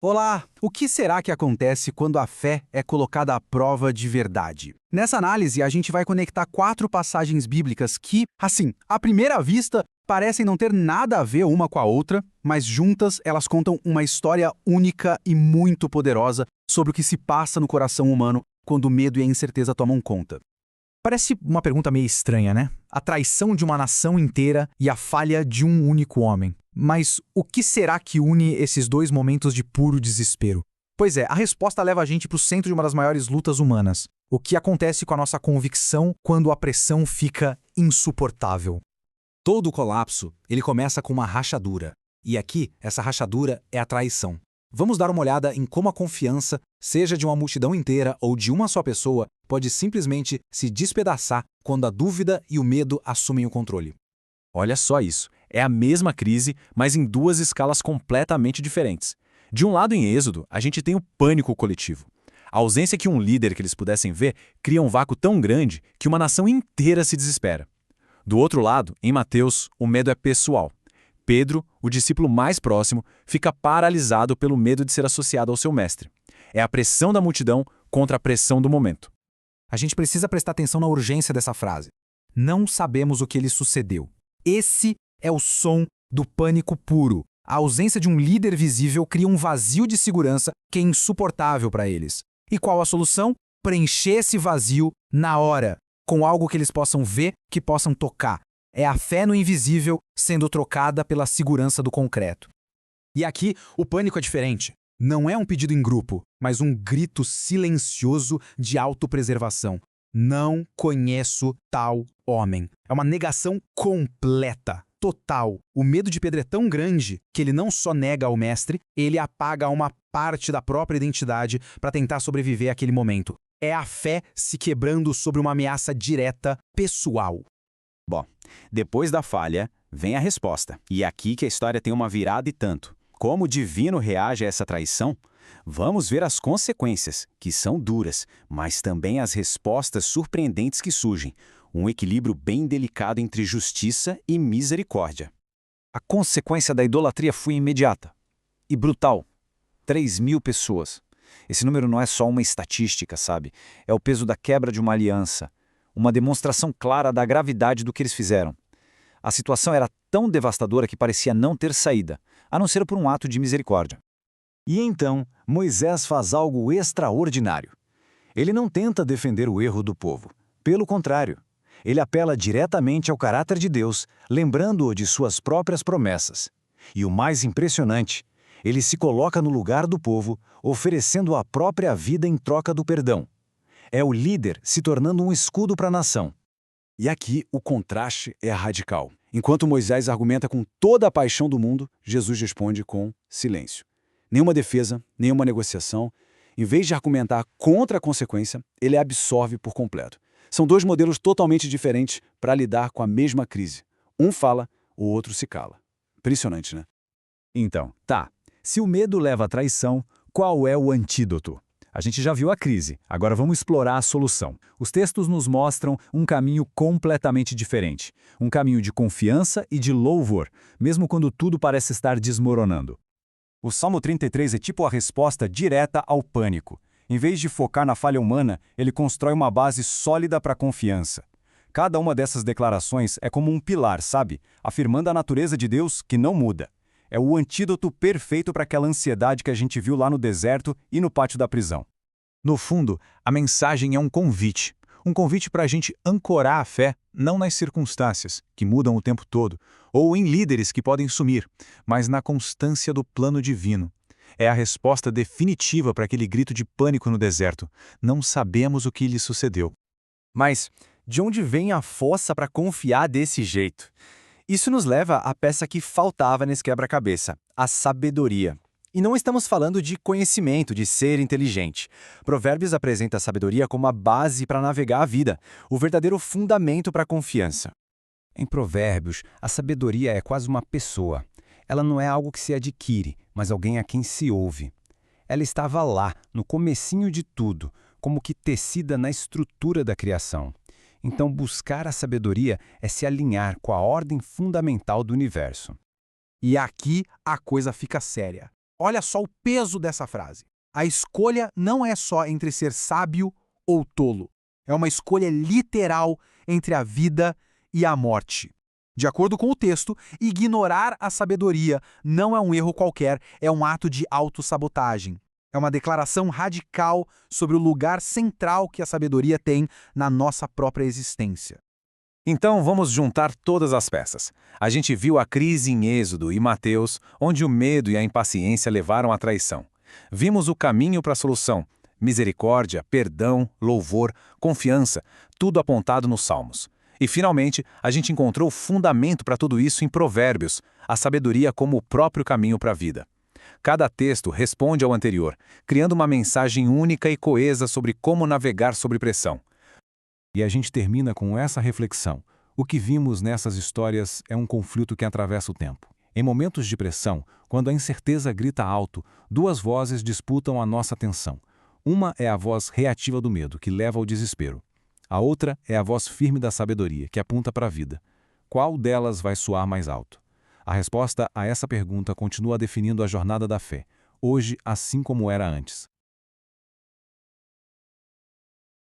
Olá! O que será que acontece quando a fé é colocada à prova de verdade? Nessa análise, a gente vai conectar 4 passagens bíblicas que, assim, à primeira vista, parecem não ter nada a ver uma com a outra, mas juntas elas contam uma história única e muito poderosa sobre o que se passa no coração humano quando o medo e a incerteza tomam conta. Parece uma pergunta meio estranha, né? A traição de uma nação inteira e a falha de um único homem. Mas o que será que une esses dois momentos de puro desespero? Pois é, a resposta leva a gente para o centro de uma das maiores lutas humanas. O que acontece com a nossa convicção quando a pressão fica insuportável? Todo o colapso, ele começa com uma rachadura. E aqui, essa rachadura é a traição. Vamos dar uma olhada em como a confiança, seja de uma multidão inteira ou de uma só pessoa, pode simplesmente se despedaçar quando a dúvida e o medo assumem o controle. Olha só isso. É a mesma crise, mas em 2 escalas completamente diferentes. De um lado, em Êxodo, a gente tem o pânico coletivo. A ausência que um líder que eles pudessem ver cria um vácuo tão grande que uma nação inteira se desespera. Do outro lado, em Mateus, o medo é pessoal. Pedro, o discípulo mais próximo, fica paralisado pelo medo de ser associado ao seu mestre. É a pressão da multidão contra a pressão do momento. A gente precisa prestar atenção na urgência dessa frase. Não sabemos o que lhe sucedeu. Esse é o som do pânico puro. A ausência de um líder visível cria um vazio de segurança que é insuportável para eles. E qual a solução? Preencher esse vazio na hora, com algo que eles possam ver, que possam tocar. É a fé no invisível sendo trocada pela segurança do concreto. E aqui, o pânico é diferente. Não é um pedido em grupo, mas um grito silencioso de autopreservação. Não conheço tal homem. É uma negação completa, total. O medo de Pedro é tão grande que ele não só nega ao mestre, ele apaga uma parte da própria identidade para tentar sobreviver àquele momento. É a fé se quebrando sobre uma ameaça direta, pessoal. Bom, depois da falha, vem a resposta. E é aqui que a história tem uma virada e tanto. Como o divino reage a essa traição? Vamos ver as consequências, que são duras, mas também as respostas surpreendentes que surgem. Um equilíbrio bem delicado entre justiça e misericórdia. A consequência da idolatria foi imediata e brutal. 3.000 pessoas. Esse número não é só uma estatística, sabe? É o peso da quebra de uma aliança. Uma demonstração clara da gravidade do que eles fizeram. A situação era tão devastadora que parecia não ter saída, a não ser por um ato de misericórdia. E então, Moisés faz algo extraordinário. Ele não tenta defender o erro do povo. Pelo contrário, ele apela diretamente ao caráter de Deus, lembrando-o de suas próprias promessas. E o mais impressionante, ele se coloca no lugar do povo, oferecendo a própria vida em troca do perdão. É o líder se tornando um escudo para a nação. E aqui o contraste é radical. Enquanto Moisés argumenta com toda a paixão do mundo, Jesus responde com silêncio. Nenhuma defesa, nenhuma negociação. Em vez de argumentar contra a consequência, ele absorve por completo. São 2 modelos totalmente diferentes para lidar com a mesma crise. Um fala, o outro se cala. Impressionante, né? Então, se o medo leva à traição, qual é o antídoto? A gente já viu a crise, agora vamos explorar a solução. Os textos nos mostram um caminho completamente diferente. Um caminho de confiança e de louvor, mesmo quando tudo parece estar desmoronando. O Salmo 33 é tipo a resposta direta ao pânico. Em vez de focar na falha humana, ele constrói uma base sólida para a confiança. Cada uma dessas declarações é como um pilar, sabe? Afirmando a natureza de Deus que não muda. É o antídoto perfeito para aquela ansiedade que a gente viu lá no deserto e no pátio da prisão. No fundo, a mensagem é um convite. Um convite para a gente ancorar a fé, não nas circunstâncias, que mudam o tempo todo, ou em líderes que podem sumir, mas na constância do plano divino. É a resposta definitiva para aquele grito de pânico no deserto. Não sabemos o que lhe sucedeu. Mas de onde vem a força para confiar desse jeito? Isso nos leva à peça que faltava nesse quebra-cabeça, a sabedoria. E não estamos falando de conhecimento, de ser inteligente. Provérbios apresenta a sabedoria como a base para navegar a vida, o verdadeiro fundamento para a confiança. Em Provérbios, a sabedoria é quase uma pessoa. Ela não é algo que se adquire, mas alguém a quem se ouve. Ela estava lá, no comecinho de tudo, como que tecida na estrutura da criação. Então, buscar a sabedoria é se alinhar com a ordem fundamental do universo. E aqui a coisa fica séria. Olha só o peso dessa frase. A escolha não é só entre ser sábio ou tolo. É uma escolha literal entre a vida e a morte. De acordo com o texto, ignorar a sabedoria não é um erro qualquer, é um ato de autossabotagem. É uma declaração radical sobre o lugar central que a sabedoria tem na nossa própria existência. Então vamos juntar todas as peças. A gente viu a crise em Êxodo e Mateus, onde o medo e a impaciência levaram à traição. Vimos o caminho para a solução: misericórdia, perdão, louvor, confiança, tudo apontado nos Salmos. E finalmente, a gente encontrou o fundamento para tudo isso em Provérbios, a sabedoria como o próprio caminho para a vida. Cada texto responde ao anterior, criando uma mensagem única e coesa sobre como navegar sob pressão. E a gente termina com essa reflexão. O que vimos nessas histórias é um conflito que atravessa o tempo. Em momentos de pressão, quando a incerteza grita alto, duas vozes disputam a nossa atenção. Uma é a voz reativa do medo, que leva ao desespero. A outra é a voz firme da sabedoria, que aponta para a vida. Qual delas vai soar mais alto? A resposta a essa pergunta continua definindo a jornada da fé, hoje assim como era antes.